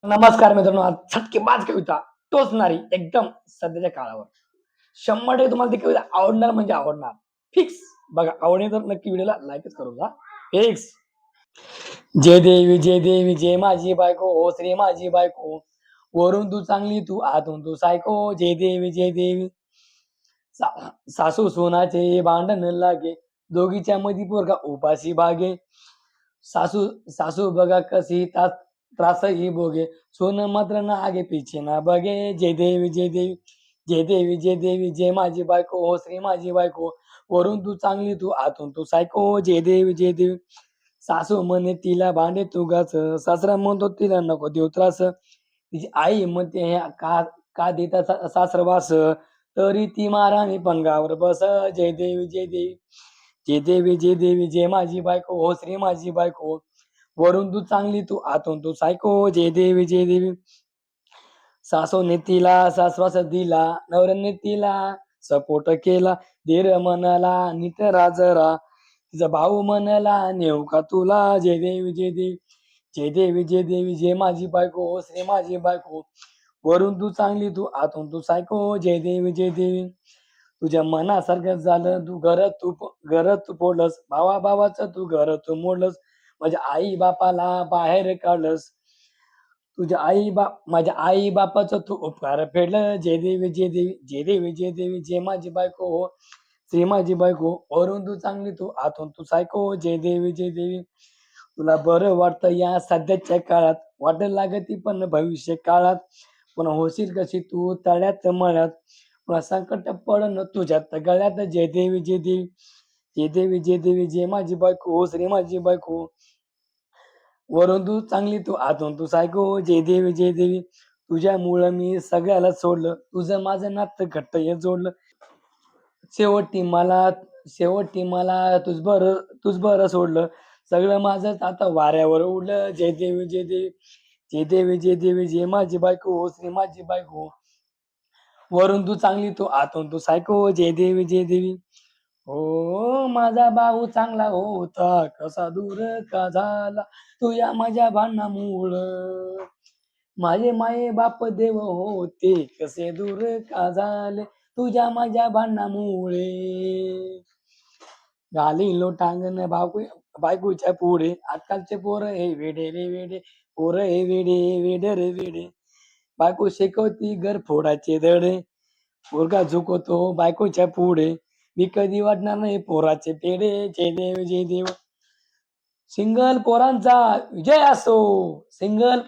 नमस्कार मित्रांनो, आज झटकेबाज कविता टोचणारी एकदम सध्याच्या काळावर. 100% तुम्हाला ती कविता आवडणार म्हणजे आवडणार. फिक्स. बघा आवडली तर नक्की व्हिडिओला लाईकच करून जा. फिक्स. जय देवी जय देवी जय माझी बायको हो श्री माझी बायको. वरून तू चांगली तू आतून तू सायको. जय देवी जय देवी. सासू सोनाचे भांडण लागे. दोघीच्या मधी पोरगा उपाशी भागे. सासू सासू बघा कशी त्रासही भोगे. सोनं मात्र ना आगे पिछे ना बघे. जय देवी जय देवी जय देवी जय देवी जय माझी बायको हो श्री माझी बायको. वरून तू चांगली तू आतून तू सायको. जय देवी जय देवी. सासू म्हणे तिला भांडे तू घास. सासरा म्हणतो तिला नको देऊ त्रास. तिची आई म्हणते "ह्या का का देता सासरवास. तरी ती महाराणी पंगावर बस. जय देवी जय देवी जय देवी जय देवी जय माझी बायको हो श्री माझी बायको. वरून तू चांगली तू आतून तू सायको. जय देवी जय देवी. सासूने तिला सासवास दिला. नवऱ्याने तिला सपोर्ट केला. धीर म्हणाला नीट राजरा. तिचा भाऊ म्हणाला नेऊ का तुला. जय देवी जय देवी जय देवी जय देवी जय माझी बायको हो श्री माझी बायको. वरून तू चांगली तू आतून तू सायको. जय देवी जय देवी. तुझ्या मनासारखं झालं तू घर तू फोडलंस. भावाचं तू घर तू मोडलंस. माझ्या आई बापाला बाहेर काढलंस. माझ्या आई बापाचं तू उपकार फेडलं. जय देवी जय देवी जय देवी जय देवी जय माझी बायको हो श्री माझी बायको. वरून तू चांगली तू आतून तू सायको. जय देवी जय देवी. तुला बरं वाटतं या सध्याच्या काळात. वाटेल लागती पण भविष्य काळात. पुन्हा होशील कशी तू तळ्यात मळ्यात. पुन्हा संकट पडन तुझ्यात गळ्यात. जय देवी जय देवी जय देवी जय देवी जय माझी बायको हो श्री माझी बायको. वरून तू चांगली तू आतून तू सायको. जय देवी जय देवी. तुझ्यामुळं मी सगळ्याला सोडलं. तुझं माझं नातं घट्ट हे जोडलं. शेवटी मला शेवटी मला तुझ बरं सोडलं. सगळं माझं आता वाऱ्यावर उडलं. जय देवी जय देवी जय देवी जय देवी जय माझी बायको हो श्री माझी बायको. वरून तू चांगली तू आतून तू सायको. जय देवी जय देवी. हो माझा भाऊ चांगला होता. कसा दूर का झाला तुझ्या माझ्या भांडणामुळं. माझे माये बाप देव होते. कसे दूर का झाले तुझ्या माझ्या भांडणामुळे. घालील लोटांगण बायकोच्या पुढे. आजकालचे पोरं हे वेडे रे वेडे. पोरं हे वेडे वेडे रे वेडे. बायको शिकवती घर फोडायचे धडे. पोरगा झुकतो बायकोच्या पुढे. मी कधी वाटणार नाही पोराचे पेढे. जय देव जय देव. सिंगल पोरांचा विजय असो. सिंगल